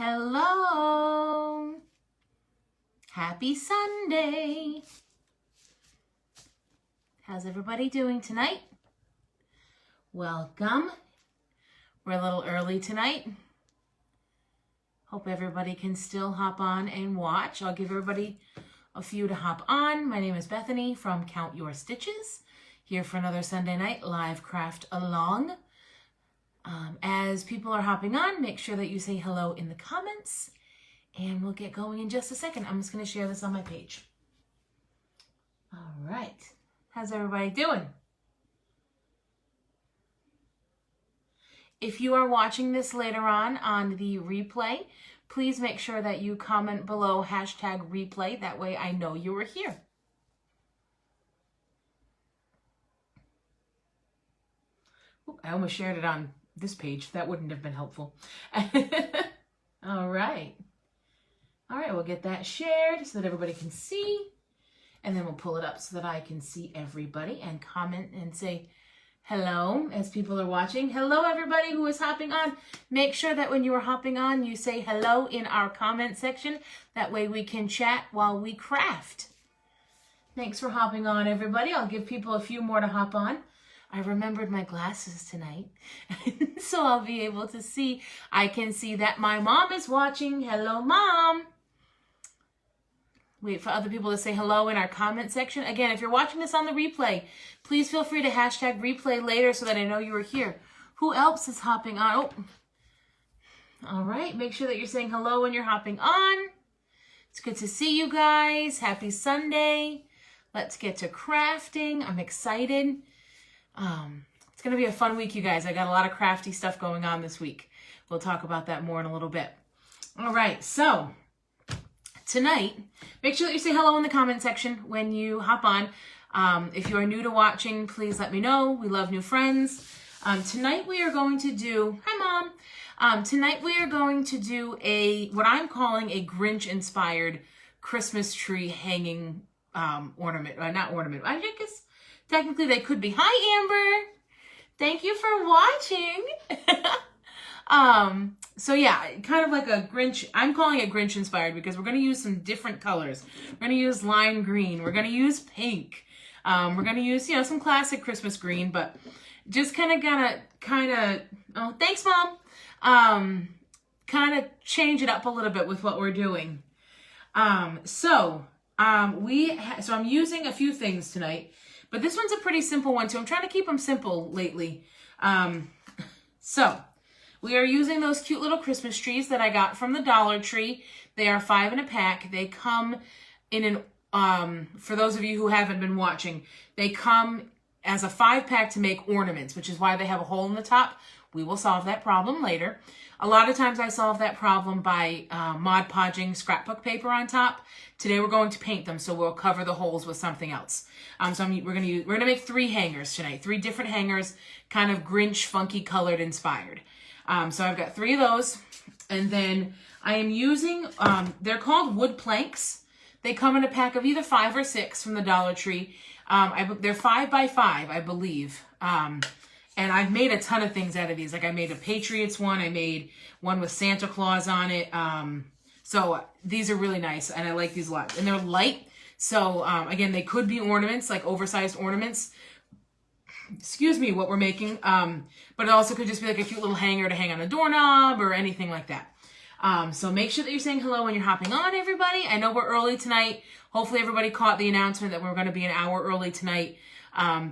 Hello. Happy Sunday. How's everybody doing tonight? Welcome. We're a little early tonight. Hope everybody can still hop on and watch. I'll give everybody a few to hop on. My name is Bethany from Count Your Stitches, here for another Sunday night live craft along. As people are hopping on, make sure that you say hello in the comments, and we'll get going in just a second. I'm just going to share this on my page. All right. How's everybody doing? If you are watching this later on the replay, please make sure that you comment below #replay. That way I know you were here. Ooh, I almost shared it on this page. That wouldn't have been helpful. All right. All right, we'll get that shared so that everybody can see. And then we'll pull it up so that I can see everybody and comment and say hello as people are watching. Hello, everybody who is hopping on. Make sure that when you are hopping on, you say hello in our comment section. That way we can chat while we craft. Thanks for hopping on, everybody. I'll give people a few more to hop on. I remembered my glasses tonight, so I'll be able to see. I can see that my mom is watching. Hello, Mom. Wait for other people to say hello in our comment section. Again, if you're watching this on the replay, please feel free to #replay later so that I know you were here. Who else is hopping on? Oh, all right. Make sure that you're saying hello when you're hopping on. It's good to see you guys. Happy Sunday. Let's get to crafting. I'm excited. It's going to be a fun week, you guys. I got a lot of crafty stuff going on this week. We'll talk about that more in a little bit. All right, so tonight, make sure that you say hello in the comment section when you hop on. If you are new to watching, please let me know. We love new friends. Tonight we are going to do, hi Mom. Tonight we are going to do what I'm calling a Grinch-inspired Christmas tree hanging ornament. Not ornament, I guess technically they could be. Hi Amber. Thank you for watching. So yeah, kind of like a Grinch. I'm calling it Grinch inspired because we're going to use some different colors. We're going to use lime green. We're going to use pink. We're going to use, some classic Christmas green, but just kind of, oh, thanks Mom. Kind of change it up a little bit with what we're doing. So I'm using a few things tonight, but this one's a pretty simple one too. I'm trying to keep them simple lately. So we are using those cute little Christmas trees that I got from the Dollar Tree. They are 5 in a pack. They come in for those of you who haven't been watching, they come as a 5-pack to make ornaments, which is why they have a hole in the top. We will solve that problem later. A lot of times I solve that problem by Mod Podging scrapbook paper on top. Today we're going to paint them, so we'll cover the holes with something else. We're gonna make 3 hangers tonight, 3 different hangers, kind of Grinch funky colored inspired. So I've got 3 of those, and then I am using, they're called wood planks. They come in a pack of either 5 or 6 from the Dollar Tree. They're 5 by 5, I believe. And I've made a ton of things out of these. Like I made a Patriots one. I made one with Santa Claus on it. So these are really nice, and I like these a lot. And they're light. So again, they could be ornaments, like oversized ornaments. Excuse me, what we're making. But it also could just be like a cute little hanger to hang on a doorknob or anything like that. So make sure that you're saying hello when you're hopping on, everybody. I know we're early tonight. Hopefully everybody caught the announcement that we're going to be an hour early tonight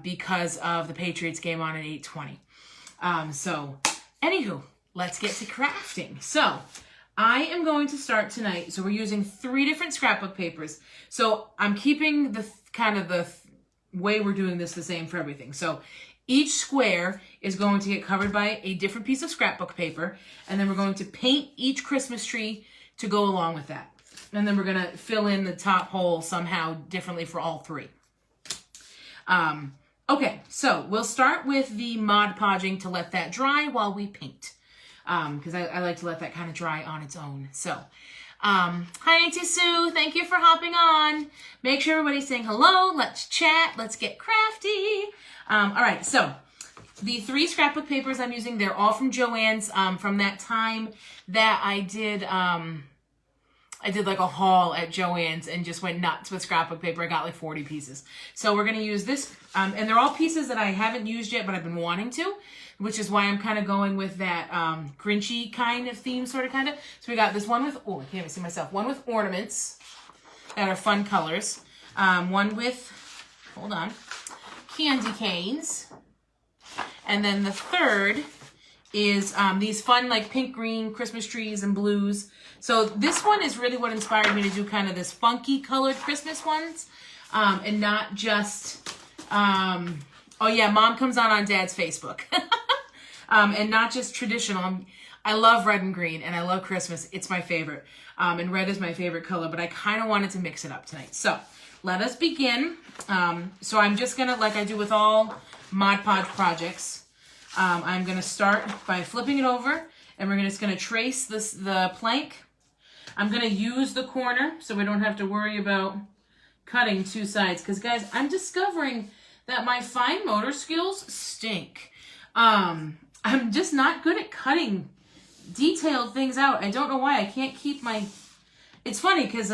because of the Patriots game on at 8:20. So anywho, let's get to crafting. So I am going to start tonight. So we're using 3 different scrapbook papers. So I'm keeping the way we're doing this the same for everything. So each square is going to get covered by a different piece of scrapbook paper, and then we're going to paint each Christmas tree to go along with that. And then we're going to fill in the top hole somehow differently for all 3. Okay, so we'll start with the Mod Podging to let that dry while we paint, because I like to let that kind of dry on its own. So hi Auntie Sue, thank you for hopping on. Make sure everybody's saying hello. Let's chat. Let's get crafty. All right, so The 3 scrapbook papers I'm using, they're all from Joann's, from that time that I did like a haul at Joann's and just went nuts with scrapbook paper. I got like 40 pieces. So we're going to use this, and they're all pieces that I haven't used yet, but I've been wanting to, which is why I'm kind of going with that Grinchy kind of theme, sort of, kind of. So we got this one with, oh, I can't even see myself, one with ornaments that are fun colors, one with, hold on, candy canes, and then the third is these fun like pink, green Christmas trees and blues. So this one is really what inspired me to do kind of this funky colored Christmas ones, and not just, oh yeah, Mom comes on Dad's Facebook, and not just traditional. I love red and green, and I love Christmas. It's my favorite, and red is my favorite color, but I kind of wanted to mix it up tonight. So let us begin. So I'm just gonna, like I do with all Mod Podge projects, I'm gonna start by flipping it over, and we're just gonna trace the plank. I'm gonna use the corner so we don't have to worry about cutting 2 sides, because guys, I'm discovering that my fine motor skills stink. I'm just not good at cutting detailed things out. I don't know why. I can't keep my... It's funny because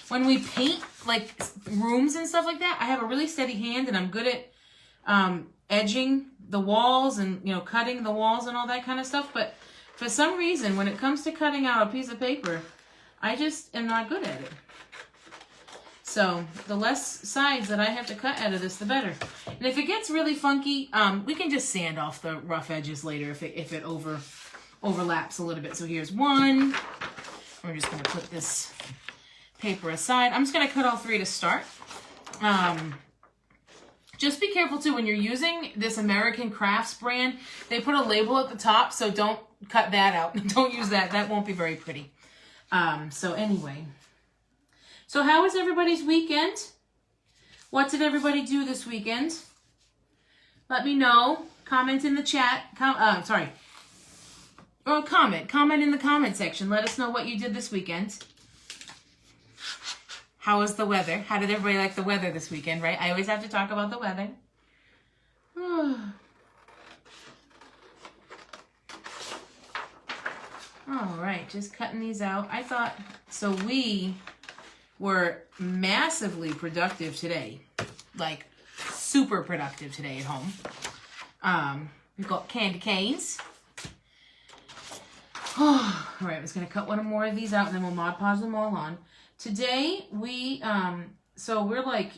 when we paint like rooms and stuff like that, I have a really steady hand and I'm good at edging the walls and, you know, cutting the walls and all that kind of stuff. But for some reason, when it comes to cutting out a piece of paper, I just am not good at it. So the less sides that I have to cut out of this, the better. And if it gets really funky, we can just sand off the rough edges later if it overlaps a little bit. So here's one. We're just going to put this paper aside. I'm just going to cut all 3 to start. Just be careful too when you're using this American Crafts brand. They put a label at the top, so don't cut that out. Don't use that. That won't be very pretty. So anyway. So how was everybody's weekend? What did everybody do this weekend? Let me know. Comment in the chat. Or comment in the comment section. Let us know what you did this weekend. How was the weather? How did everybody like the weather this weekend, right? I always have to talk about the weather. All right, just cutting these out. I thought, so we were massively productive today. Like, super productive today at home. We've got candy canes. All right, I'm just going to cut one more of these out and then we'll Mod Podge them all on. Today, so we're like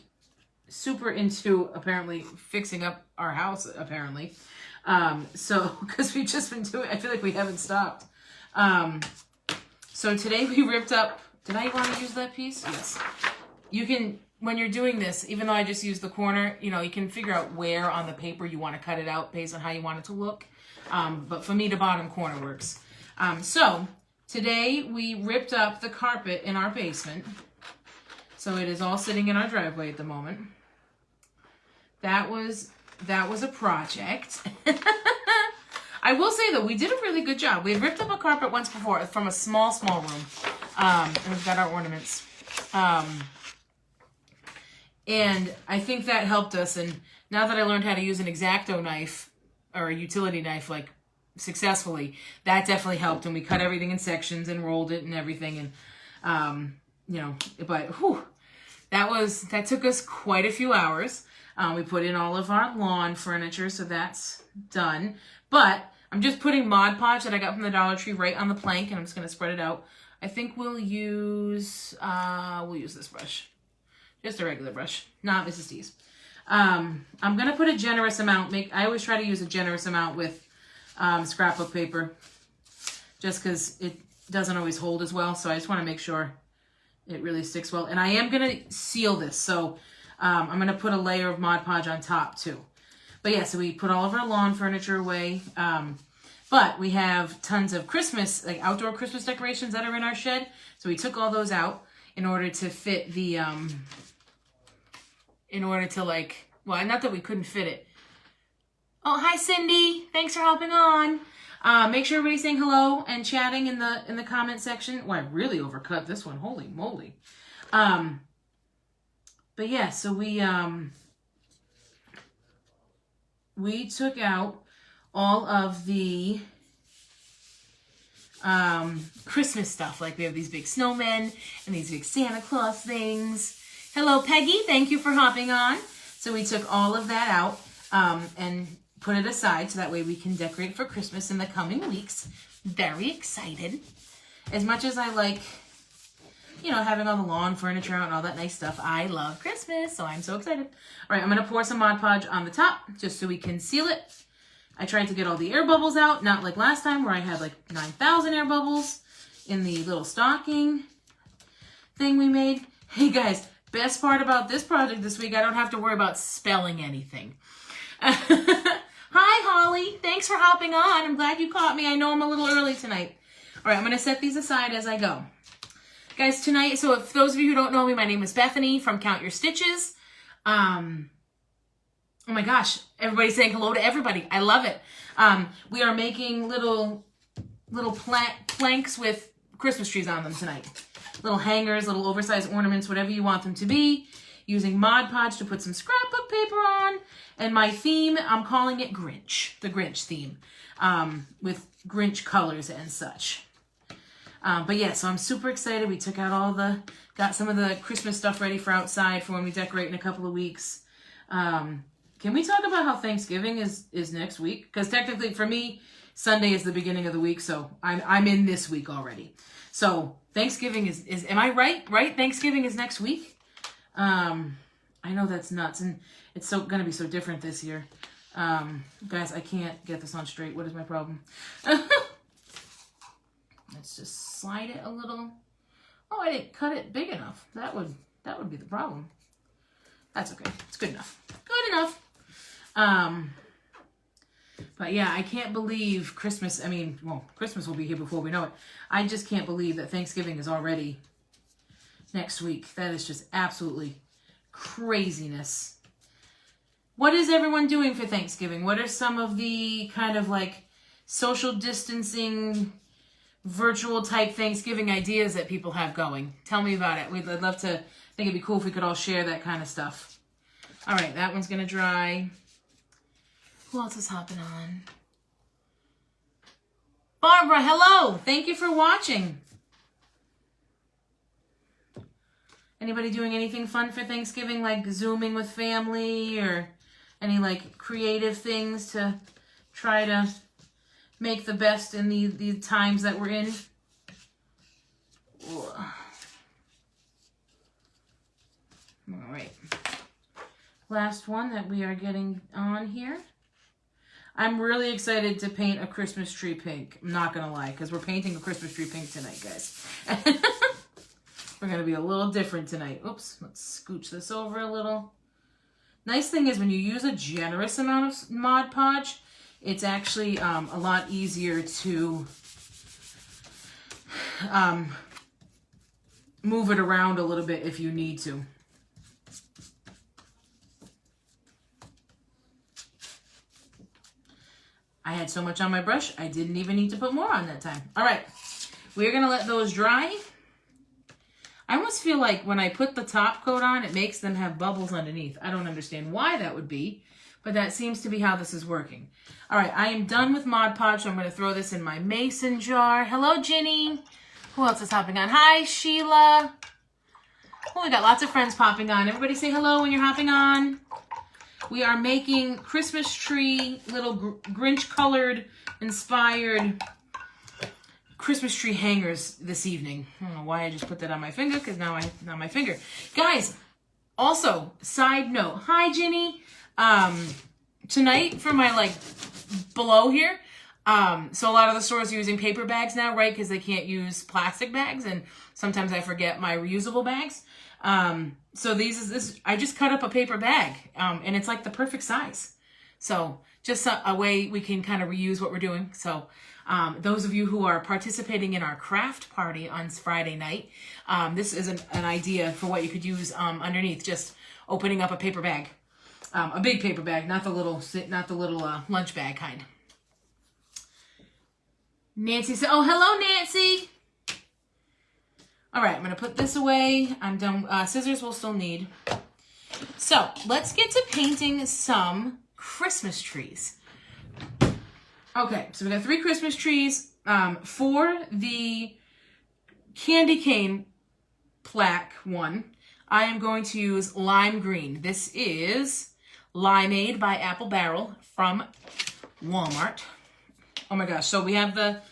super into apparently fixing up our house, apparently. So, because we've just been doing, I feel like we haven't stopped. So today we ripped up, did I want to use that piece? Yes. You can, when you're doing this, even though I just used the corner, you know, you can figure out where on the paper you want to cut it out based on how you want it to look. But for me, the bottom corner works. So today we ripped up the carpet in our basement. So it is all sitting in our driveway at the moment. That was a project. I will say though, we did a really good job. We had ripped up a carpet once before from a small room. And we've got our ornaments. And I think that helped us. And now that I learned how to use an X-Acto knife or a utility knife, like, successfully, that definitely helped, and we cut everything in sections and rolled it and everything, and you know, but whew, that took us quite a few hours. We put in all of our lawn furniture, so that's done. But I'm just putting Mod Podge that I got from the Dollar Tree right on the plank, and I'm just going to spread it out. I think we'll use this brush, just a regular brush, not Mrs. T's. I'm going to put a generous amount. I always try to use a generous amount with scrapbook paper, just because it doesn't always hold as well. So I just want to make sure it really sticks well. And I am going to seal this. So I'm going to put a layer of Mod Podge on top too. But yeah, so we put all of our lawn furniture away. But we have tons of Christmas, like outdoor Christmas decorations that are in our shed. So we took all those out in order to fit the, well, not that we couldn't fit it. Oh, hi, Cindy. Thanks for helping on. Make sure everybody's saying hello and chatting in the comment section. Well, I really overcut this one. Holy moly. But yeah, so we we took out all of the Christmas stuff. Like we have these big snowmen and these big Santa Claus things. Hello, Peggy. Thank you for hopping on. So we took all of that out and put it aside so that way we can decorate for Christmas in the coming weeks. Very excited. As much as I like, you know, having all the lawn furniture out and all that nice stuff, I love Christmas, so I'm so excited. All right, I'm going to pour some Mod Podge on the top just so we can seal it. I tried to get all the air bubbles out, not like last time where I had like 9,000 air bubbles in the little stocking thing we made. Hey guys, best part about this project this week, I don't have to worry about spelling anything. Hi Holly, thanks for hopping on. I'm glad you caught me. I know I'm a little early tonight. All right, I'm going to set these aside as I go. Guys, tonight, so if those of you who don't know me, my name is Bethany from Count Your Stitches. Oh my gosh, everybody's saying hello to everybody. I love it. We are making little planks with Christmas trees on them tonight. Little hangers, little oversized ornaments, whatever you want them to be. Using Mod Podge to put some scrapbook paper on. And my theme, I'm calling it Grinch, the Grinch theme, with Grinchy Colors and such. But yeah, so I'm super excited. We took out got some of the Christmas stuff ready for outside for when we decorate in a couple of weeks. Can we talk about how Thanksgiving is next week? Because technically for me, Sunday is the beginning of the week, so I'm in this week already. So Thanksgiving is am I right? Right? Thanksgiving is next week? I know that's nuts, and it's going to be so different this year. Guys, I can't get this on straight. What is my problem? Let's just slide it a little. Oh, I didn't cut it big enough. That would be the problem. That's okay. It's good enough. Good enough. But yeah, I can't believe Christmas. I mean, well, Christmas will be here before we know it. I just can't believe that Thanksgiving is already next week. That is just absolutely craziness. What is everyone doing for Thanksgiving? What are some of the kind of like social distancing, virtual type Thanksgiving ideas that people have going? Tell me about it. I'd love to. I think it'd be cool if we could all share that kind of stuff. All right, that one's gonna dry. Who else is hopping on? Barbara, hello. Thank you for watching. Anybody doing anything fun for Thanksgiving, like Zooming with family or any like creative things to try to make the best in the times that we're in? All right. Last one that we are getting on here. I'm really excited to paint a Christmas tree pink. I'm not going to lie, because we're painting a Christmas tree pink tonight, guys. We're going to be a little different tonight. Oops, let's scooch this over a little. Nice thing is when you use a generous amount of Mod Podge, it's actually a lot easier to move it around a little bit if you need to. I had so much on my brush, I didn't even need to put more on that time. All right, we're gonna let those dry. I almost feel like when I put the top coat on, it makes them have bubbles underneath. I don't understand why that would be, but that seems to be how this is working. All right, I am done with Mod Podge, so I'm gonna throw this in my mason jar. Hello, Ginny. Who else is hopping on? Hi, Sheila. Oh, we got lots of friends popping on. Everybody say hello when you're hopping on. We are making Christmas tree, little Grinch colored, inspired Christmas tree hangers this evening. I don't know why I just put that on my finger, because now on my finger. Guys, also, side note. Hi, Ginny. Tonight for my, like, below here, so a lot of the stores are using paper bags now, right? Because they can't use plastic bags, and sometimes I forget my reusable bags. So I just cut up a paper bag, and it's like the perfect size. So just a way we can kind of reuse what we're doing. So, those of you who are participating in our craft party on Friday night, this is an idea for what you could use, underneath, just opening up a paper bag, a big paper bag, not the little lunch bag kind. Nancy said, oh, hello, Nancy. All right, I'm going to put this away. I'm done. Scissors we'll still need. So let's get to painting some Christmas trees. Okay, so we got 3 Christmas trees. For the candy cane plaque one, I am going to use lime green. This is Limeade by Apple Barrel from Walmart. Oh my gosh, so we have the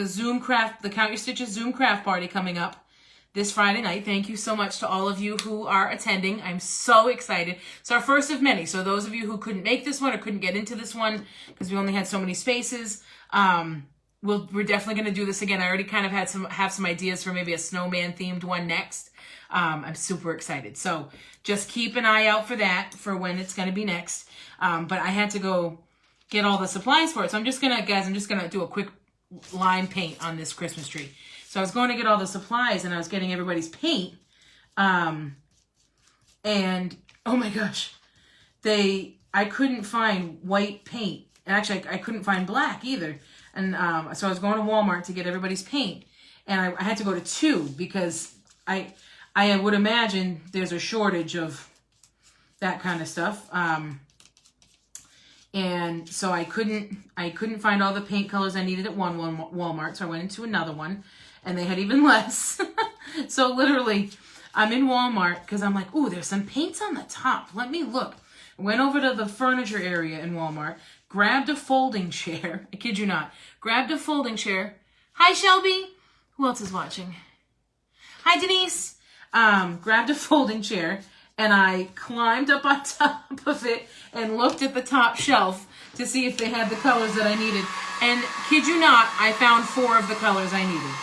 Zoom Craft, the Count Your Stitches Zoom Craft Party coming up this Friday night. Thank you so much to all of you who are attending. I'm so excited. It's our first of many. So those of you who couldn't make this one or couldn't get into this one because we only had so many spaces, we're definitely going to do this again. I already kind of have some ideas for maybe a snowman themed one next. I'm super excited. So just keep an eye out for that, for when it's going to be next. But I had to go get all the supplies for it. So I'm just going to do a quick lime paint on this Christmas tree. So I was going to get all the supplies and I was getting everybody's paint. And oh my gosh, I couldn't find white paint. And actually I couldn't find black either. And so I was going to Walmart to get everybody's paint. And I had to go to 2 because I would imagine there's a shortage of that kind of stuff. And so I couldn't find all the paint colors I needed at one Walmart. So I went into another one and they had even less. So literally I'm in Walmart because I'm like, ooh, there's some paints on the top. Let me look. I went over to the furniture area in Walmart, grabbed a folding chair. I kid you not. Grabbed a folding chair. Hi, Shelby. Who else is watching? Hi, Denise. Grabbed a folding chair and I climbed up on top of it and looked at the top shelf to see if they had the colors that I needed. And kid you not, I found 4 of the colors I needed.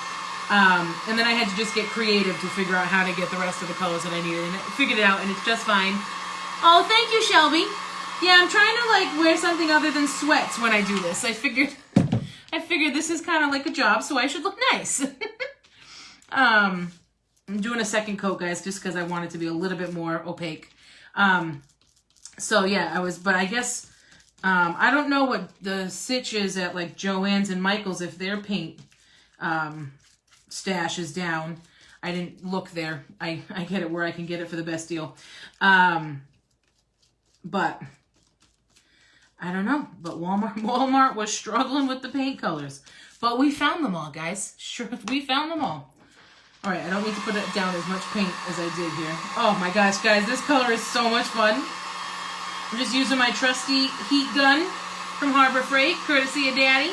And then I had to just get creative to figure out how to get the rest of the colors that I needed. And I figured it out and it's just fine. Oh, thank you, Shelby. Yeah, I'm trying to like wear something other than sweats when I do this. I figured this is kind of like a job, so I should look nice. I'm doing a second coat, guys, just because I want it to be a little bit more opaque. So yeah, but I guess, I don't know what the sitch is at like Joann's and Michael's if their paint, stash is down. I didn't look there. I get it where I can get it for the best deal. But I don't know. But Walmart was struggling with the paint colors. But we found them all, guys. Sure, we found them all. All right, I don't need to put down as much paint as I did here. Oh my gosh, guys, this color is so much fun. I'm just using my trusty heat gun from Harbor Freight, courtesy of Daddy.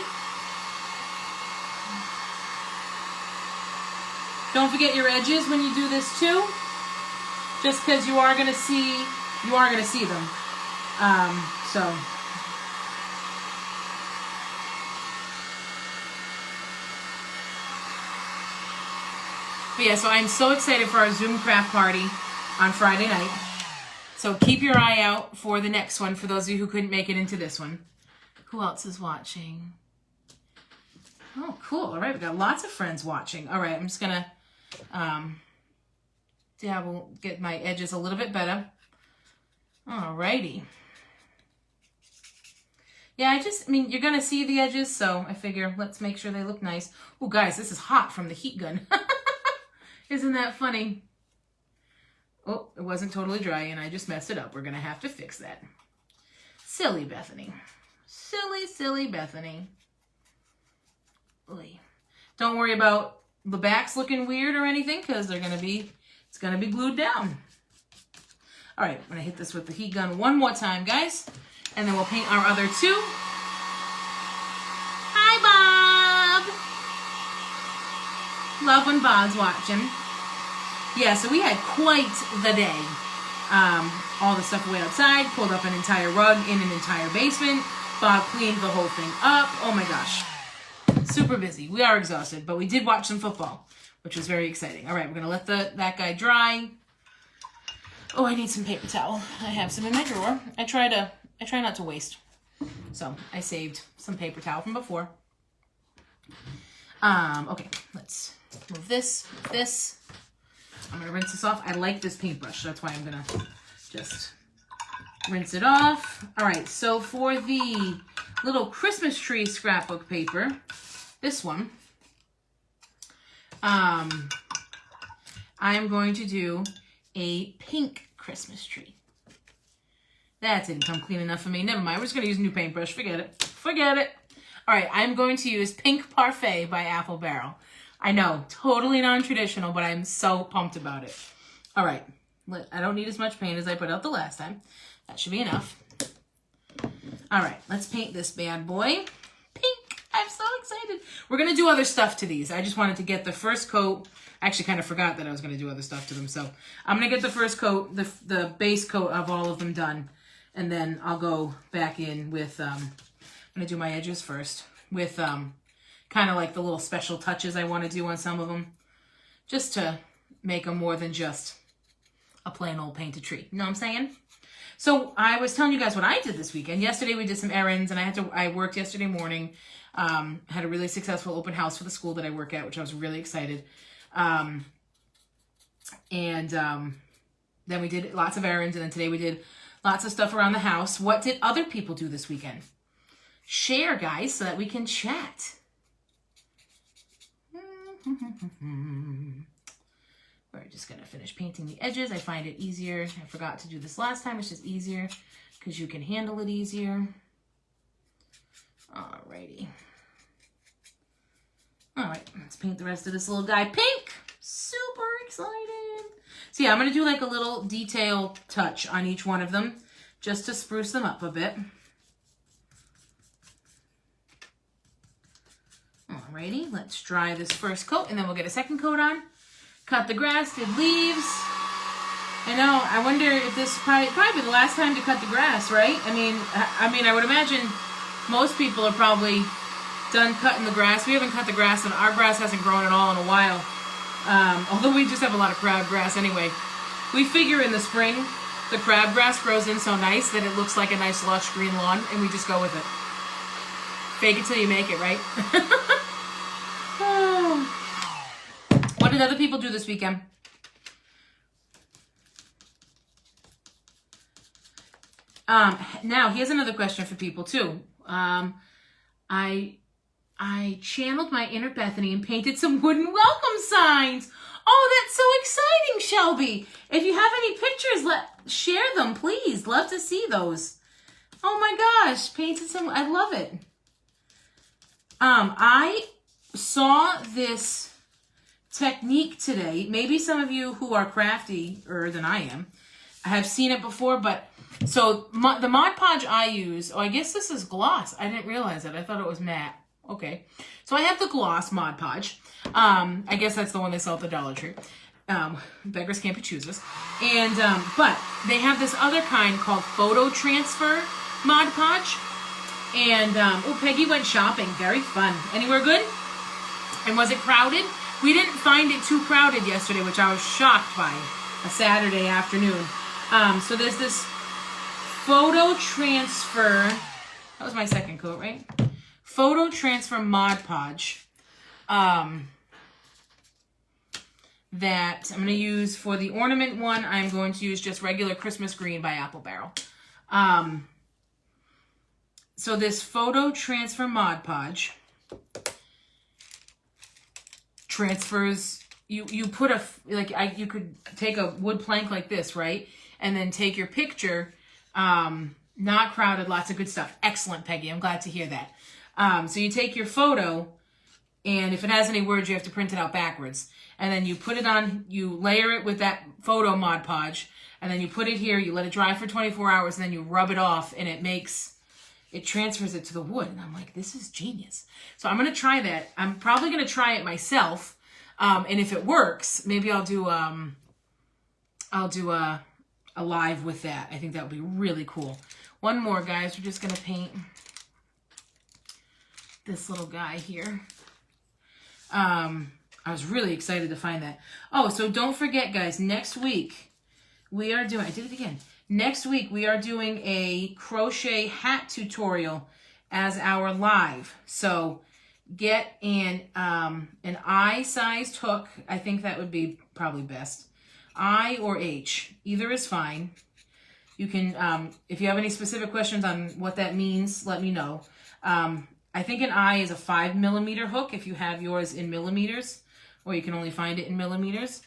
Don't forget your edges when you do this too, just because you are gonna see them. So. But yeah, so I'm so excited for our Zoom craft party on Friday night. So keep your eye out for the next one, for those of you who couldn't make it into this one. Who else is watching? Oh, cool. All right, we've got lots of friends watching. All right, I'm just going to we'll get my edges a little bit better. All righty. Yeah, I mean, you're going to see the edges, so I figure let's make sure they look nice. Oh, guys, this is hot from the heat gun. Isn't that funny? Oh, it wasn't totally dry and I just messed it up. We're going to have to fix that. Silly Bethany. Silly, silly Bethany. Oy. Don't worry about the backs looking weird or anything because it's going to be glued down. All right, I'm going to hit this with the heat gun one more time, guys. And then we'll paint our other 2. Hi, Bob. Love when Bob's watching. Yeah, so we had quite the day. All the stuff away outside, pulled up an entire rug in an entire basement. Bob cleaned the whole thing up. Oh my gosh. Super busy. We are exhausted, but we did watch some football, which was very exciting. All right, we're going to let that guy dry. Oh, I need some paper towel. I have some in my drawer. I try not to waste. So I saved some paper towel from before. Okay, let's move this. I'm going to rinse this off. I like this paintbrush. So that's why I'm going to just rinse it off. All right, so for the little Christmas tree scrapbook paper, this one, I'm going to do a pink Christmas tree. That didn't come clean enough for me. Never mind. We're just going to use a new paintbrush. Forget it. Forget it. All right. I'm going to use Pink Parfait by Apple Barrel. I know. Totally non-traditional, but I'm so pumped about it. All right. I don't need as much paint as I put out the last time. That should be enough. All right. Let's paint this bad boy pink. I'm so excited. We're going to do other stuff to these. I just wanted to get the first coat. I actually kind of forgot that I was going to do other stuff to them. So I'm going to get the first coat, the base coat of all of them done. And then I'll go back in with, I'm going to do my edges first with kind of like the little special touches I want to do on some of them. Just to make them more than just a plain old painted tree. You know what I'm saying? So I was telling you guys what I did this weekend. Yesterday we did some errands and I worked yesterday morning. Had a really successful open house for the school that I work at, which I was really excited. Then we did lots of errands, and then today we did lots of stuff around the house. What did other people do this weekend? Share, guys, so that we can chat. We're just going to finish painting the edges. I find it easier. I forgot to do this last time. It's just easier because you can handle it easier. Alrighty. All right, let's paint the rest of this little guy pink. Super excited. So yeah, I'm going to do like a little detail touch on each one of them just to spruce them up a bit. Alrighty, let's dry this first coat and then we'll get a second coat on. Cut the grass, did leaves. I know, I wonder if this is probably the last time to cut the grass, right? I mean, I would imagine most people are probably done cutting the grass. We haven't cut the grass, and our grass hasn't grown at all in a while. Although we just have a lot of crabgrass anyway. We figure in the spring, the crabgrass grows in so nice that it looks like a nice lush green lawn, and we just go with it. Fake it till you make it, right? What did other people do this weekend? Now, here's another question for people, too. I channeled my inner Bethany and painted some wooden welcome signs. Oh, that's so exciting, Shelby. If you have any pictures, share them, please. Love to see those. Oh my gosh, painted some, I love it. I saw this technique today. Maybe some of you who are craftier than I am have seen it before, but so the Mod Podge I use, I guess this is gloss. I didn't realize it. I thought it was matte. Okay. So I have the gloss Mod Podge. I guess that's the one they sell at the Dollar Tree. Beggars can't be choosers. And, but they have this other kind called Photo Transfer Mod Podge. And, oh, Peggy went shopping. Very fun. Anywhere good? And was it crowded? We didn't find it too crowded yesterday, which I was shocked by, a Saturday afternoon. So there's this Photo Transfer, that was my second coat, right? Photo Transfer Mod Podge that I'm going to use for the ornament one. I'm going to use just regular Christmas green by Apple Barrel. So this Photo Transfer Mod Podge transfers, you put you could take a wood plank like this, right? And then take your picture, not crowded, lots of good stuff. Excellent, Peggy. I'm glad to hear that. So you take your photo, and if it has any words, you have to print it out backwards. And then you put it on, you layer it with that photo Mod Podge, and then you put it here, you let it dry for 24 hours, and then you rub it off, and it transfers it to the wood. And I'm like, this is genius. So I'm going to try that. I'm probably going to try it myself. And if it works, maybe I'll do a live with that. I think that would be really cool. One more, guys. We're just going to paint this little guy here. I was really excited to find that. Oh, so don't forget, guys, next week we are doing, I did it again. Next week we are doing a crochet hat tutorial as our live. So get an I-sized hook. I think that would be probably best. I or H, either is fine. You can, if you have any specific questions on what that means, let me know. I think an I is a 5mm hook if you have yours in millimeters, or you can only find it in millimeters.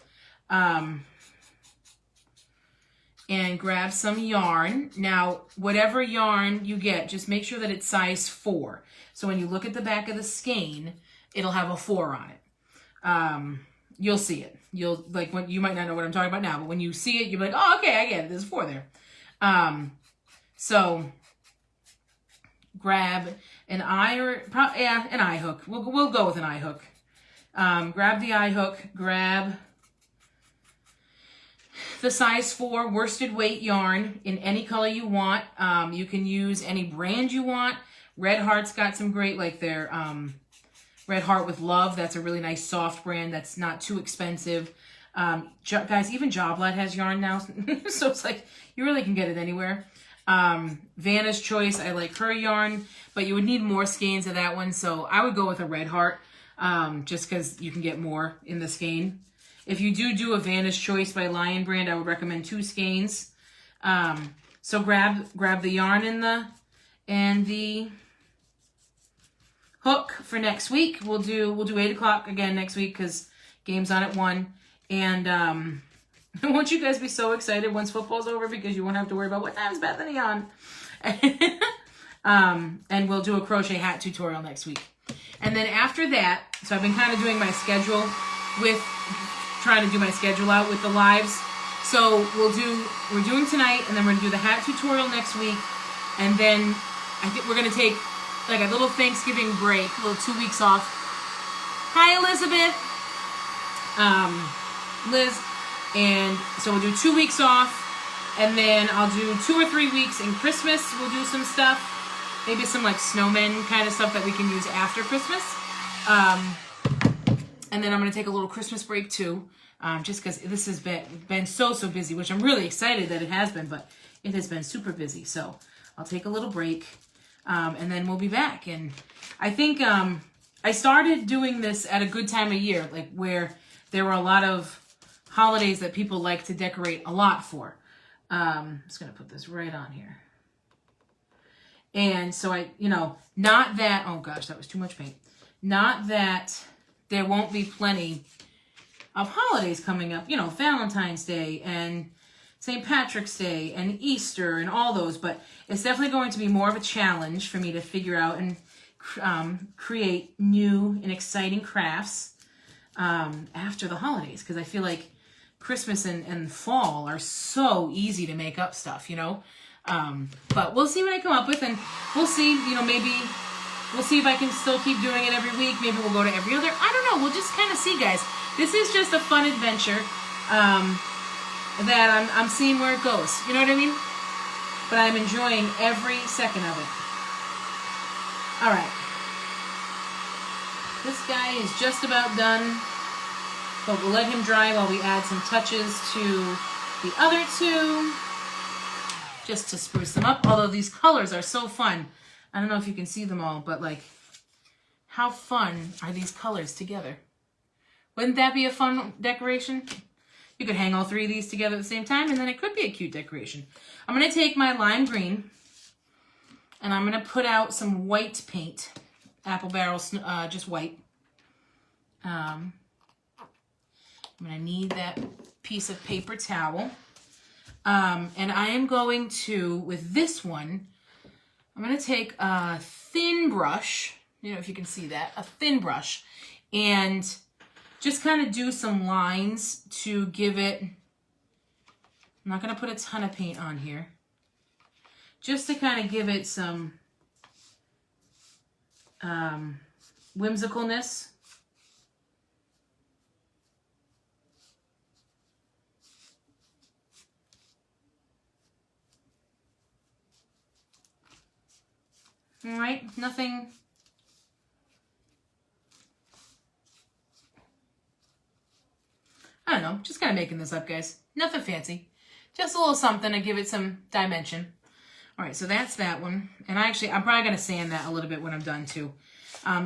and grab some yarn. Now, whatever yarn you get, just make sure that it's size 4. So when you look at the back of the skein, it'll have a 4 on it. You'll see it. You'll like when you might not know what I'm talking about now, but when you see it, you'll be like, oh, okay, I get it. There's 4 there. So grab an an eye hook. We'll go with an eye hook. Grab the eye hook. Grab the size 4 worsted weight yarn in any color you want. You can use any brand you want. Red Heart's got some great, like their Red Heart with Love. That's a really nice soft brand that's not too expensive. Guys, even Joblot has yarn now. So it's like, you really can get it anywhere. Vanna's Choice, I like her yarn, but you would need more skeins of that one. So I would go with a Red Heart, just because you can get more in the skein. If you do a Vanna's Choice by Lion Brand, I would recommend 2 skeins. So grab the yarn and the hook for next week. We'll do 8 o'clock again next week because game's on at 1. And I want you guys to be so excited once football's over because you won't have to worry about what time is Bethany on. And we'll do a crochet hat tutorial next week. And then after that, so I've been kind of doing my schedule trying to do my schedule out with the lives. So we're doing tonight, and then we're gonna do the hat tutorial next week. And then I think we're gonna take like a little Thanksgiving break, a little 2 weeks off. Hi, Elizabeth. Liz. And so we'll do 2 weeks off, and then I'll do 2 or 3 weeks in Christmas. We'll do some stuff, maybe some like snowmen kind of stuff that we can use after Christmas. And then I'm going to take a little Christmas break too, just because this has been so busy, which I'm really excited that it has been, but it has been super busy. So I'll take a little break, and then we'll be back. And I think I started doing this at a good time of year, like where there were a lot of holidays that people like to decorate a lot for. I'm just going to put this right on here. And so not that, oh gosh, that was too much paint. Not that there won't be plenty of holidays coming up, Valentine's Day and St. Patrick's Day and Easter and all those, but it's definitely going to be more of a challenge for me to figure out and create new and exciting crafts after the holidays, because I feel like Christmas and fall are so easy to make up stuff, but we'll see what I come up with, and we'll see, maybe we'll see if I can still keep doing it every week. Maybe we'll go to every other, I don't know, we'll just kind of see, guys. This is just a fun adventure that I'm seeing where it goes, you know what I mean? But I'm enjoying every second of it. All right, this guy is just about done. But we'll let him dry while we add some touches to the other 2, just to spruce them up. Although these colors are so fun. I don't know if you can see them all, but like, how fun are these colors together? Wouldn't that be a fun decoration? You could hang all 3 of these together at the same time, and then it could be a cute decoration. I'm going to take my lime green, and I'm going to put out some white paint. Apple Barrel, just white. I'm going to need that piece of paper towel. And I am going to, with this one, I'm going to take a thin brush, if you can see that, a thin brush, and just kind of do some lines to give it, I'm not going to put a ton of paint on here, just to kind of give it some whimsicalness. All right, nothing. I don't know, just kind of making this up, guys. Nothing fancy. Just a little something to give it some dimension. All right, so that's that one. And I'm probably going to sand that a little bit when I'm done too.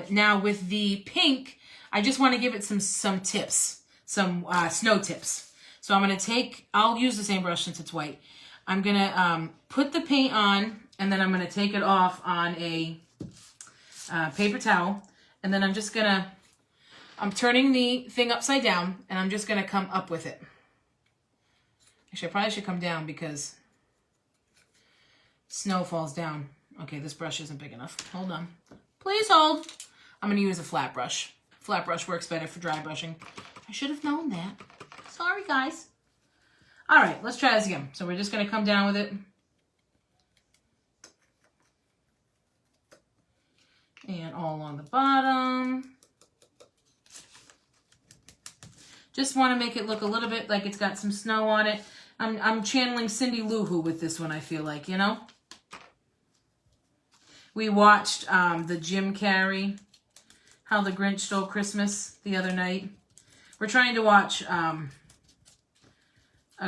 Now with the pink, I just want to give it some tips, some snow tips. So I'm going to I'll use the same brush since it's white. I'm going to put the paint on, and then I'm going to take it off on a paper towel. And then I'm turning the thing upside down, and I'm just going to come up with it. Actually, I probably should come down because snow falls down. Okay, this brush isn't big enough. Hold on. Please hold. I'm going to use a flat brush. Flat brush works better for dry brushing. I should have known that. Sorry, guys. All right, let's try this again. So we're just going to come down with it. And all along the bottom. Just want to make it look a little bit like it's got some snow on it. I'm channeling Cindy Lou Who with this one, I feel like, you know? We watched the Jim Carrey, How the Grinch Stole Christmas, the other night. We're trying to watch a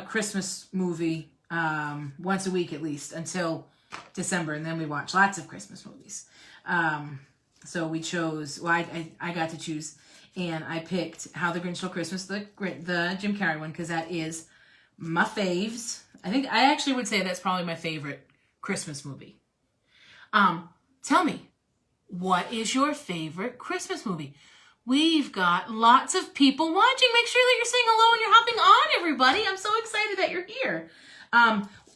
Christmas movie once a week at least until December, and then we watch lots of Christmas movies. So we chose, well, I got to choose, and I picked How the Grinch Stole Christmas, the Jim Carrey one, because that is my faves. I actually would say that's probably my favorite Christmas movie. Tell me, what is your favorite Christmas movie? We've got lots of people watching. Make sure that you're saying hello and you're hopping on, everybody. I'm so excited that you're here.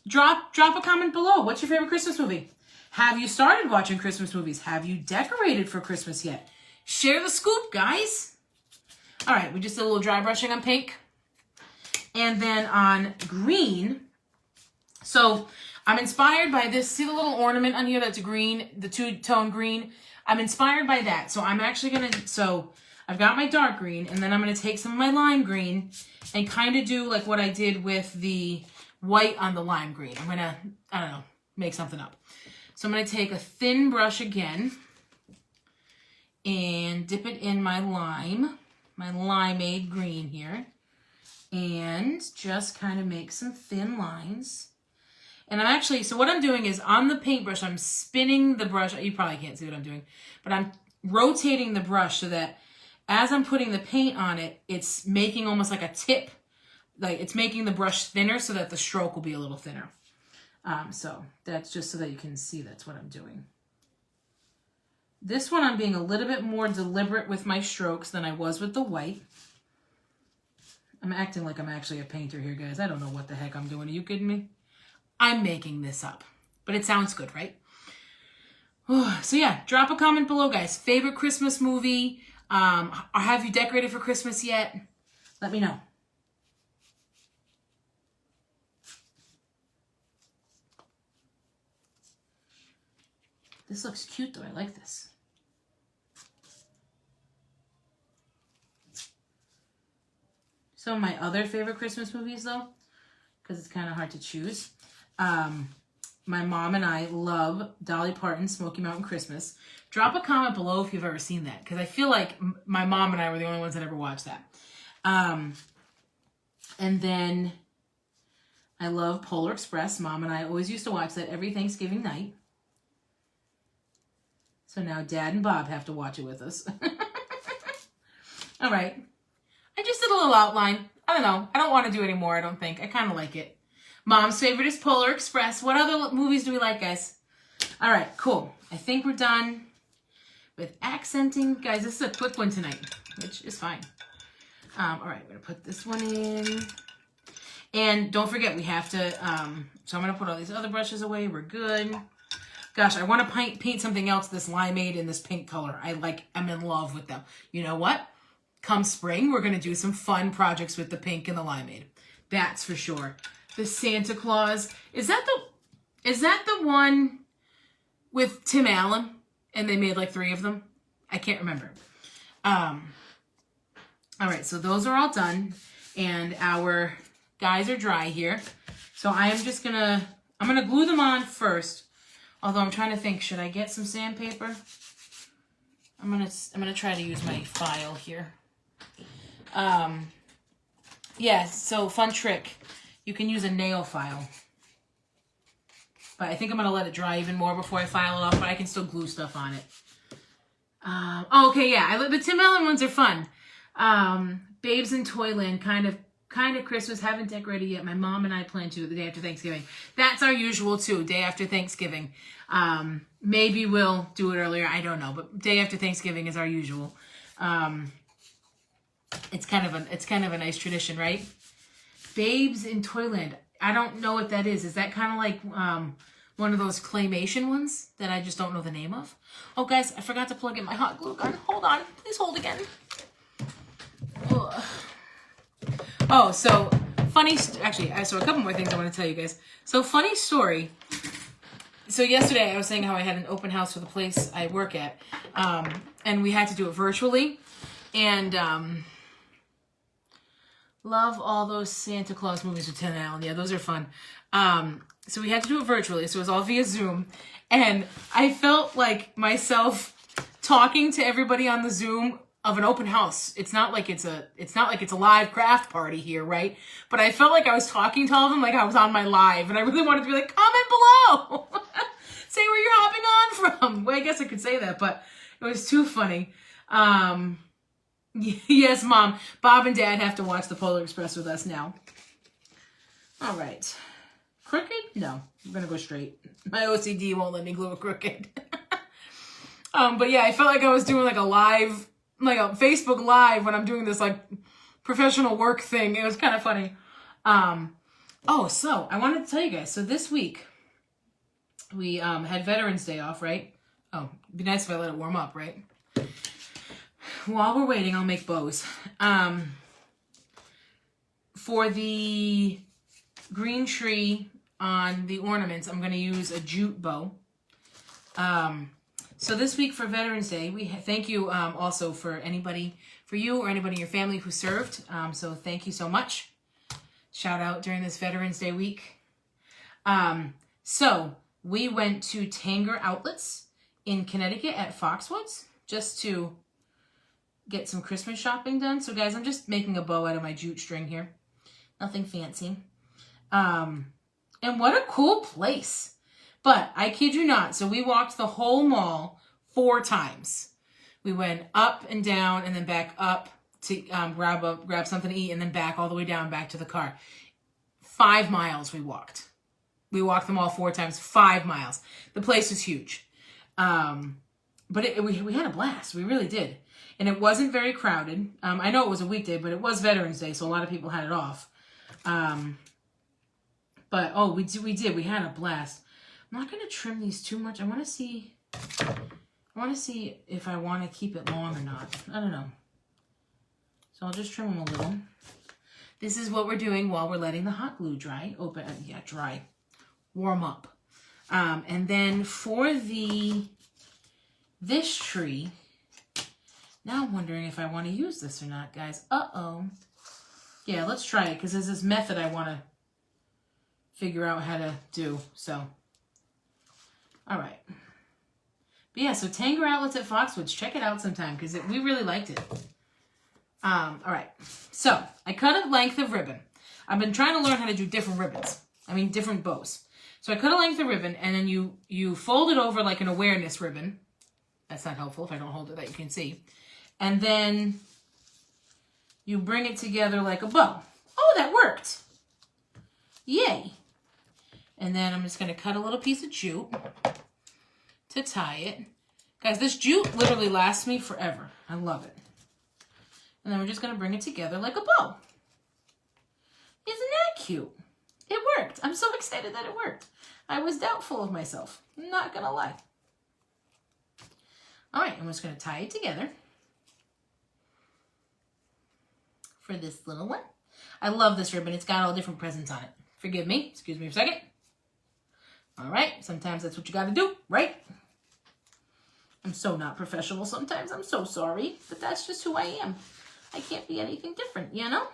Drop a comment below. What's your favorite Christmas movie? Have you started watching Christmas movies? Have you decorated for Christmas yet? Share the scoop, guys. All right, we just did a little dry brushing on pink. And then on green, so I'm inspired by this. See the little ornament on here that's green, the two-tone green? I'm inspired by that. So I'm actually going to, so I've got my dark green, and then I'm going to take some of my lime green and kind of do like what I did with the white on the lime green. I'm going to, I don't know, make something up. So I'm going to take a thin brush again and dip it in my limeade green here. And just kind of make some thin lines. And I'm actually, so what I'm doing is on the paintbrush, I'm spinning the brush. You probably can't see what I'm doing, but I'm rotating the brush so that as I'm putting the paint on it, it's making almost like a tip. Like it's making the brush thinner so that the stroke will be a little thinner. So that's just so that you can see that's what I'm doing. This one I'm being a little bit more deliberate with my strokes than I was with the white. I'm acting like I'm actually a painter here, guys. I don't know what the heck I'm doing. Are you kidding me? I'm making this up. But it sounds good, right? So yeah, drop a comment below, guys. Favorite Christmas movie? Or have you decorated for Christmas yet? Let me know. This looks cute, though. I like this. Some of my other favorite Christmas movies, though, because it's kind of hard to choose. My mom and I love Dolly Parton's Smoky Mountain Christmas. Drop a comment below if you've ever seen that, because I feel like my mom and I were the only ones that ever watched that. And then I love Polar Express. Mom and I always used to watch that every Thanksgiving night. So now Dad and Bob have to watch it with us. All right. I just did a little outline. I don't know. I don't want to do any more, I don't think. I kind of like it. Mom's favorite is Polar Express. What other movies do we like, guys? All right, cool. I think we're done with accenting. Guys, this is a quick one tonight, which is fine. All right, I'm going to put this one in. And don't forget, we have to, so I'm going to put all these other brushes away. We're good. Gosh, I want to paint something else, this limeade in this pink color. I'm in love with them. You know what? Come spring, we're going to do some fun projects with the pink and the limeade. That's for sure. The Santa Claus. Is that the one with Tim Allen? And they made like 3 of them? I can't remember. All right, so those are all done. And our guys are dry here. So I'm going to glue them on first. Although I'm trying to think, should I get some sandpaper? I'm gonna try to use my file here. Yeah, so fun trick. You can use a nail file. But I think I'm gonna let it dry even more before I file it off, but I can still glue stuff on it. Okay, yeah, the Tim Allen ones are fun. Babes in Toyland, kind of Christmas, haven't decorated yet. My mom and I plan to the day after Thanksgiving. That's our usual too, day after Thanksgiving. Maybe we'll do it earlier, I don't know, but day after Thanksgiving is our usual. It's kind of a nice tradition, right? Babes in Toyland. I don't know what that is. Is that kind of like one of those claymation ones that I just don't know the name of? Oh, guys, I forgot to plug in my hot glue gun. Hold on. Please hold again. Ugh. Oh, so funny. Actually, so a couple more things I want to tell you guys. So funny story. So yesterday I was saying how I had an open house for the place I work at, and we had to do it virtually. And love all those Santa Claus movies with Tim Allen. Yeah, those are fun. So we had to do it virtually, so it was all via Zoom. And I felt like myself talking to everybody on the Zoom of an open house. It's not like it's a live craft party here, right? But I felt like I was talking to all of them like I was on my live, and I really wanted to be like, comment below. Say where you're hopping on from. Well, I guess I could say that, but it was too funny. Yes, Mom. Bob and Dad have to watch the Polar Express with us now. All right. Crooked? No. I'm going to go straight. My OCD won't let me glue it crooked. But yeah, I felt like I was doing like a live, like a Facebook Live when I'm doing this like professional work thing. It was kind of funny. Oh, so I wanted to tell you guys. So this week we had Veterans Day off, right? Oh, it'd be nice if I let it warm up, right? While we're waiting, I'll make bows. For the green tree on the ornaments, I'm going to use a jute bow. So this week for Veterans Day, we thank you also for you or anybody in your family who served. So thank you so much. Shout out during this Veterans Day week. So we went to Tanger Outlets in Connecticut at Foxwoods just to get some Christmas shopping done. So guys, I'm just making a bow out of my jute string here. Nothing fancy. And what a cool place. But I kid you not. So we walked the whole mall 4 times. We went up and down and then back up to grab something to eat and then back all the way down back to the car. 5 miles we walked. We walked the mall 4 times, 5 miles. The place was huge. But we had a blast. We really did. And it wasn't very crowded. I know it was a weekday, but it was Veterans Day, so a lot of people had it off. But, oh, we did. We had a blast. I'm not going to trim these too much. I want to see if I want to keep it long or not. I don't know. So I'll just trim them a little. This is what we're doing while we're letting the hot glue dry. Dry. Warm up. And then for this tree, now I'm wondering if I want to use this or not, guys. Uh-oh. Yeah, let's try it, because there's this method I want to figure out how to do, so. All right. But yeah, so Tanger Outlets at Foxwoods. Check it out sometime, because we really liked it. All right. So, I cut a length of ribbon. I've been trying to learn how to do different ribbons. Different bows. So I cut a length of ribbon, and then you fold it over like an awareness ribbon. That's not helpful if I don't hold it that you can see. And then you bring it together like a bow. Oh, that worked. Yay. And then I'm just going to cut a little piece of jute to tie it. Guys, this jute literally lasts me forever. I love it. And then we're just going to bring it together like a bow. Isn't that cute? It worked. I'm so excited that it worked. I was doubtful of myself. I'm not going to lie. All right, I'm just going to tie it together for this little one. I love this ribbon. It's got all different presents on it. Forgive me. Excuse me for a second. All right, sometimes that's what you got to do, right? I'm so not professional sometimes. I'm so sorry, but that's just who I am. I can't be anything different, you know?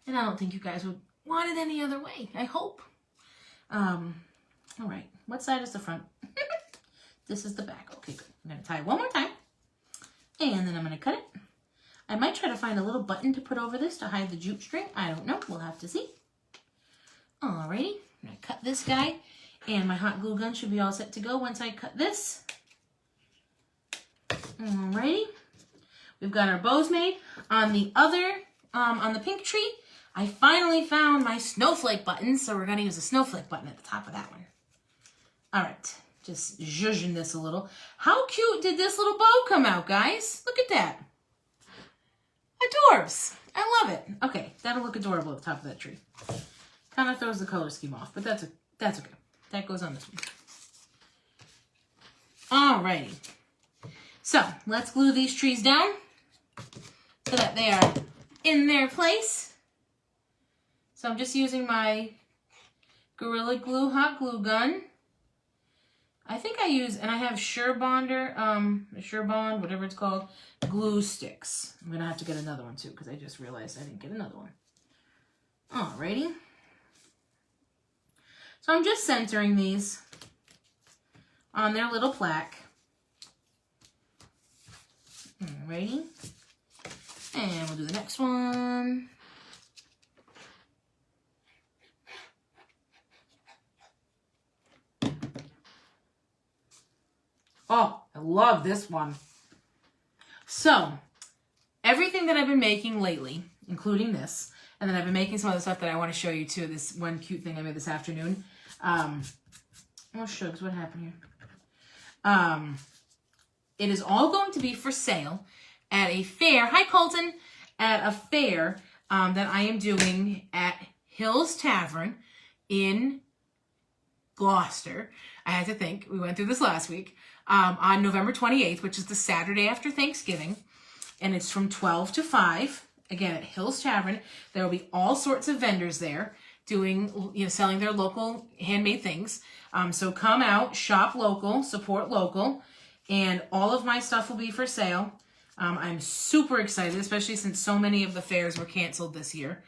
And I don't think you guys would want it any other way, I hope. All right, what side is the front? This is the back. Okay, good. I'm going to tie it one more time. And then I'm going to cut it. I might try to find a little button to put over this to hide the jute string. I don't know. We'll have to see. Alrighty. I'm going to cut this guy. And my hot glue gun should be all set to go once I cut this. Alrighty. We've got our bows made. On the other, on the pink tree, I finally found my snowflake button. So we're going to use a snowflake button at the top of that one. Alright. Just zhuzhing this a little. How cute did this little bow come out, guys? Look at that. Adorbs. I love it. Okay, that'll look adorable at the top of that tree. Kind of throws the color scheme off, but that's okay. That goes on this one. Alrighty. So, let's glue these trees down so that they are in their place. So I'm just using my Gorilla Glue hot glue gun. I think I use, and I have Surebond, whatever it's called, glue sticks. I'm gonna have to get another one too because I just realized I didn't get another one. Alrighty. So I'm just centering these on their little plaque. Alrighty. And we'll do the next one. Oh, I love this one. So, everything that I've been making lately, including this, and then I've been making some other stuff that I want to show you too, this one cute thing I made this afternoon. Oh, shucks, what happened here? It is all going to be for sale at a fair, hi Colton, at a fair that I am doing at Hills Tavern in Gloucester. I had to think, we went through this last week, on November 28th, which is the Saturday after Thanksgiving, and it's from 12 to 5, again at Hills Tavern. There will be all sorts of vendors there doing, selling their local handmade things. So come out, shop local, support local, and all of my stuff will be for sale. I'm super excited, especially since so many of the fairs were canceled this year.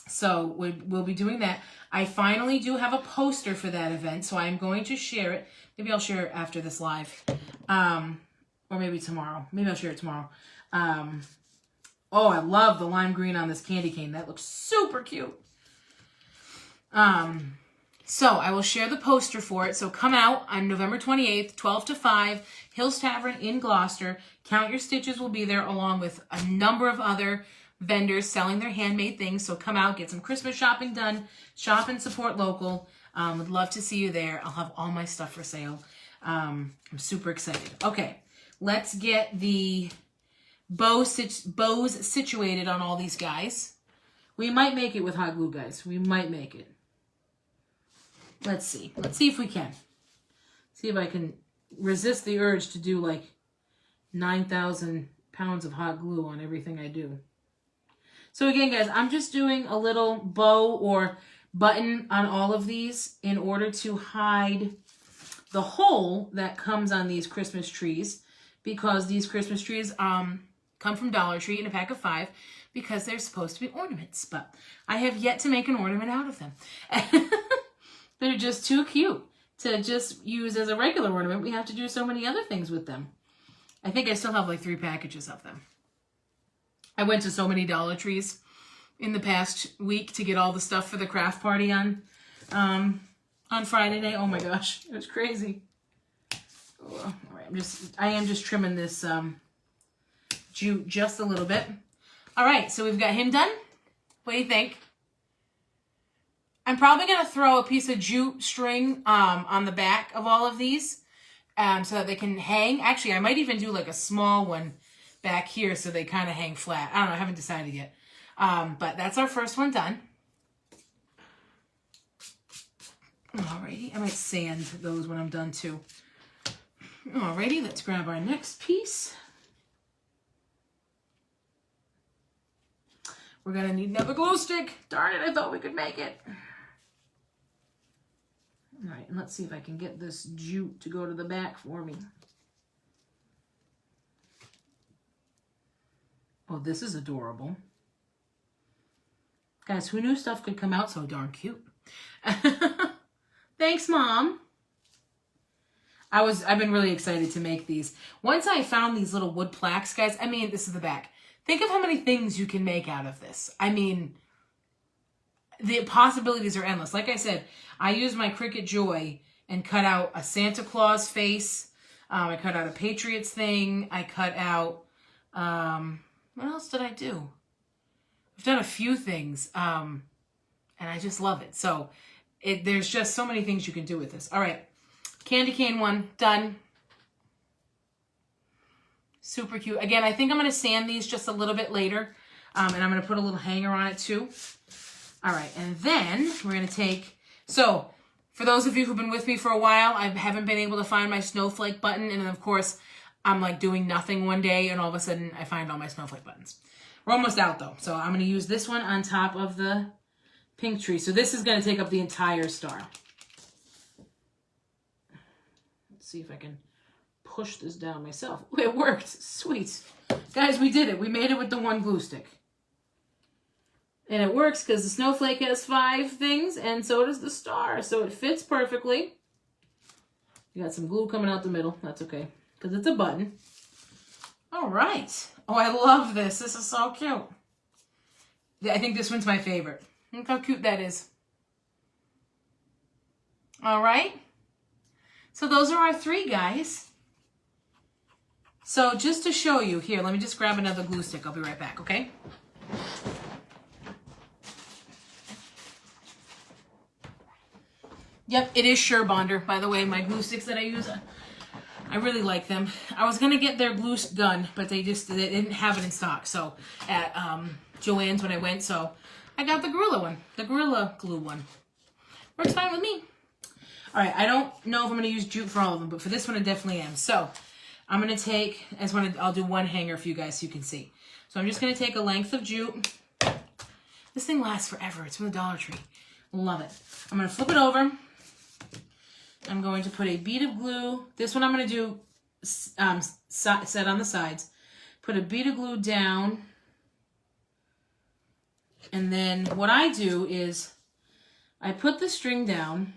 So we'll be doing that. I finally do have a poster for that event, so I'm going to share it. Maybe I'll share it after this live, or maybe tomorrow. Maybe I'll share it tomorrow. Oh, I love the lime green on this candy cane. That looks super cute. So I will share the poster for it. So come out on November 28th, 12 to 5, Hills Tavern in Gloucester. Count Your Stitches will be there along with a number of other vendors selling their handmade things. So come out, get some Christmas shopping done, shop and support local. Would love to see you there. I'll have all my stuff for sale. I'm super excited. Okay, let's get the bows situated on all these guys. We might make it with hot glue, guys. We might make it. Let's see. Let's see if we can. See if I can resist the urge to do like 9,000 pounds of hot glue on everything I do. So again, guys, I'm just doing a little bow or button on all of these in order to hide the hole that comes on these Christmas trees, because these Christmas trees come from Dollar Tree in a pack of 5 because they're supposed to be ornaments, but I have yet to make an ornament out of them. They're just too cute to just use as a regular ornament. We have to do so many other things with them. I think I still have like 3 packages of them. I went to so many Dollar Trees in the past week to get all the stuff for the craft party on Friday night. Oh my gosh, it was crazy. Oh, all right, I am just trimming this jute just a little bit. All right, so we've got him done. What do you think? I'm probably gonna throw a piece of jute string on the back of all of these so that they can hang. Actually, I might even do like a small one back here so they kind of hang flat. I don't know, I haven't decided yet. But that's our first one done. Alrighty, I might sand those when I'm done too. Alrighty, let's grab our next piece. We're gonna need another glue stick. Darn it, I thought we could make it. Alright, and let's see if I can get this jute to go to the back for me. Oh, this is adorable. Guys, who knew stuff could come out so darn cute? Thanks, Mom. I've been really excited to make these. Once I found these little wood plaques, guys, I mean, this is the back. Think of how many things you can make out of this. I mean, the possibilities are endless. Like I said, I used my Cricut Joy and cut out a Santa Claus face. I cut out a Patriots thing. I cut out, what else did I do? I've done a few things, and I just love it. So there's just so many things you can do with this. All right, candy cane one, done. Super cute. Again, I think I'm going to sand these just a little bit later. And I'm going to put a little hanger on it too. All right, and then we're going to take, so for those of you who've been with me for a while, I haven't been able to find my snowflake button. And then of course, I'm like doing nothing one day and all of a sudden I find all my snowflake buttons. We're almost out though. So I'm going to use this one on top of the pink tree. So this is going to take up the entire star. Let's see if I can push this down myself. It worked. Sweet. Guys, we did it. We made it with the one glue stick. And it works because the snowflake has 5 things and so does the star. So it fits perfectly. You got some glue coming out the middle. That's okay because it's a button. All right. Oh, I love this. This is so cute. I think this one's my favorite. Look how cute that is. All right. So those are our 3, guys. So just to show you, here, let me just grab another glue stick. I'll be right back, okay? Yep, it is Sure Bonder, by the way. My glue sticks that I use, I really like them. I was going to get their glue gun, but they didn't have it in stock. So at Joann's when I went, so I got the Gorilla one, the Gorilla Glue one. Works fine with me. All right, I don't know if I'm going to use jute for all of them, but for this one I definitely am. So I'm going to take, I'll do one hanger for you guys so you can see. So I'm just going to take a length of jute. This thing lasts forever. It's from the Dollar Tree. Love it. I'm going to flip it over. I'm going to put a bead of glue. This one I'm going to do set on the sides. Put a bead of glue down. And then what I do is I put the string down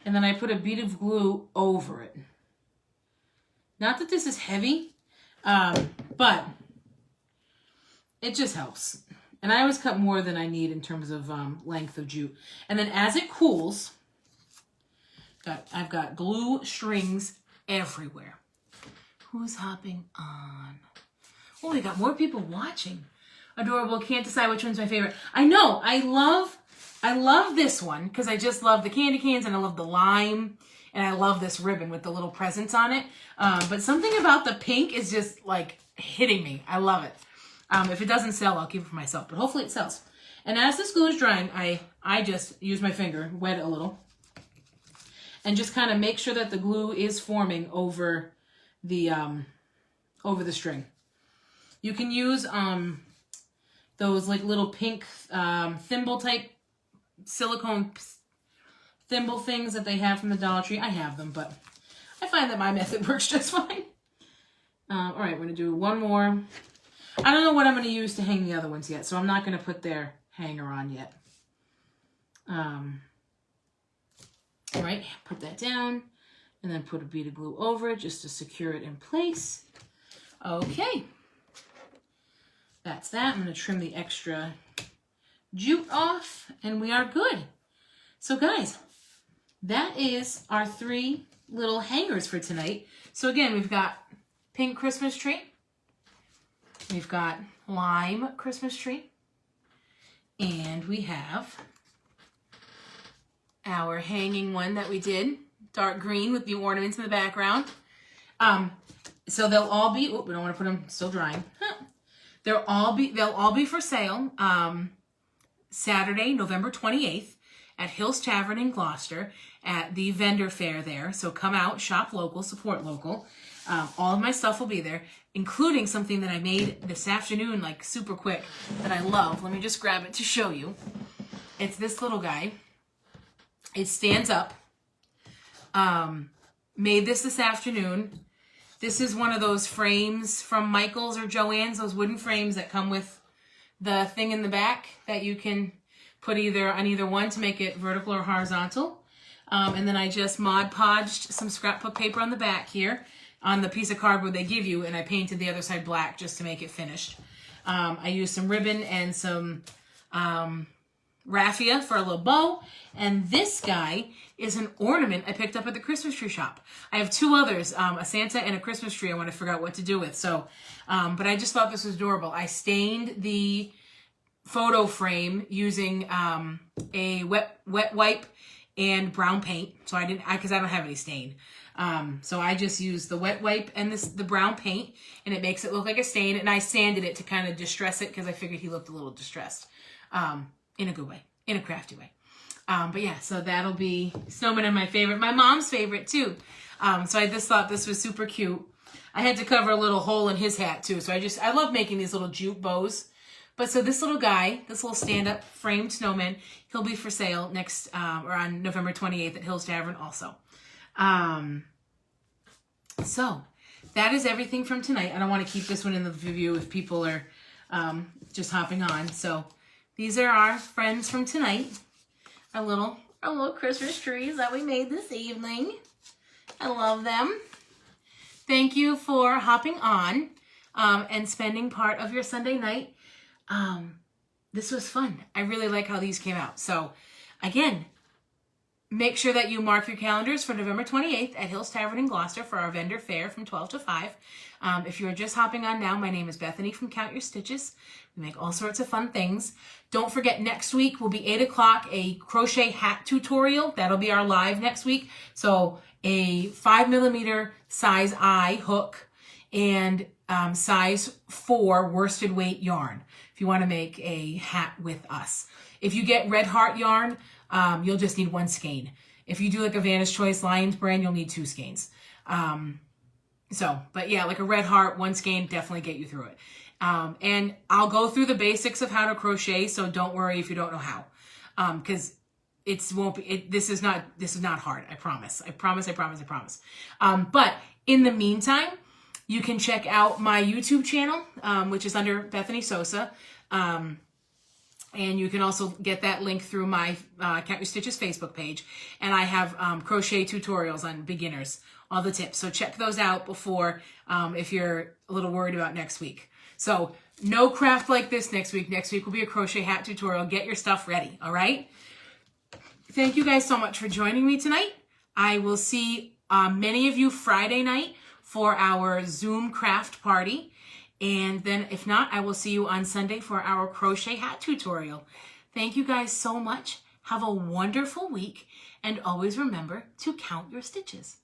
and then I put a bead of glue over it. Not that this is heavy, but it just helps. And I always cut more than I need in terms of length of jute. And then as it cools, I've got glue strings everywhere. Who's hopping on? Oh, we got more people watching. Adorable. Can't decide which one's my favorite. I know. I love this one because I just love the candy canes and I love the lime. And I love this ribbon with the little presents on it. But something about the pink is just like hitting me. I love it. If it doesn't sell, I'll keep it for myself. But hopefully it sells. And as this glue is drying, I just use my finger, wet it a little. And just kind of make sure that the glue is forming over the string. You can use those like little pink thimble type silicone thimble things that they have from the Dollar Tree. I have them, but I find that my method works just fine. All right, we're going to do one more. I don't know what I'm going to use to hang the other ones yet, so I'm not going to put their hanger on yet. All right, put that down and then put a bead of glue over it just to secure it in place. Okay. That's that. I'm going to trim the extra jute off and we are good. So guys, that is our 3 little hangers for tonight. So again, we've got pink Christmas tree. We've got lime Christmas tree. And we have our hanging one that we did, dark green with the ornaments in the background. So they'll all be, we don't want to put them still drying. They'll all be for sale Saturday, November 28th at Hill's Tavern in Gloucester at the vendor fair there. So come out, shop local, support local. All of my stuff will be there, including something that I made this afternoon, like super quick, that I love. Let me just grab it to show you. It's this little guy. It stands up. Made this afternoon. This is one of those frames from Michael's or Joann's, those wooden frames that come with the thing in the back that you can put on either one to make it vertical or horizontal. And then I just Mod Podged some scrapbook paper on the back here on the piece of cardboard they give you, and I painted the other side black just to make it finished. I used some ribbon and some raffia for a little bow. And this guy is an ornament I picked up at the Christmas tree shop. I have 2 others, a Santa and a Christmas tree I want to figure out what to do with. So, but I just thought this was adorable. I stained the photo frame using a wet wipe and brown paint. So because I don't have any stain. So I just used the wet wipe and the brown paint, and it makes it look like a stain. And I sanded it to kind of distress it because I figured he looked a little distressed, in a good way, in a crafty way. But yeah, so that'll be snowman and my favorite, my mom's favorite too. So I just thought this was super cute. I had to cover a little hole in his hat too. So I love making these little jute bows. But so this little guy, this little stand-up framed snowman, he'll be for sale next, or on November 28th at Hills Tavern also. So that is everything from tonight. I don't want to keep this one in the view if people are just hopping on. So these are our friends from tonight. Our little Christmas trees that we made this evening. I love them. Thank you for hopping on and spending part of your Sunday night. This was fun. I really like how these came out. So again, make sure that you mark your calendars for November 28th at Hills Tavern in Gloucester for our vendor fair from 12 to 5. If you're just hopping on now, my name is Bethany from Count Your Stitches. We make all sorts of fun things. Don't forget, next week will be 8 o'clock, a crochet hat tutorial. That'll be our live next week. So a 5mm size I hook and size 4 worsted weight yarn if you want to make a hat with us. If you get Red Heart yarn, you'll just need 1 skein. If you do like a Vanna's Choice Lions brand, you'll need 2 skeins. But yeah, like a Red Heart, 1 skein, definitely get you through it. And I'll go through the basics of how to crochet, so don't worry if you don't know how. Because this is not hard, I promise. I promise. But in the meantime, you can check out my YouTube channel, which is under Bethany Sosa. And you can also get that link through my Count Your Stitches Facebook page. And I have crochet tutorials on beginners, all the tips. So check those out before, if you're a little worried about next week. So no craft like this next week. Next week will be a crochet hat tutorial. Get your stuff ready, all right? Thank you guys so much for joining me tonight. I will see many of you Friday night for our Zoom craft party. And then if not, I will see you on Sunday for our crochet hat tutorial. Thank you guys so much. Have a wonderful week. And always remember to count your stitches.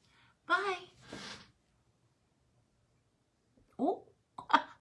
Bye. Oh.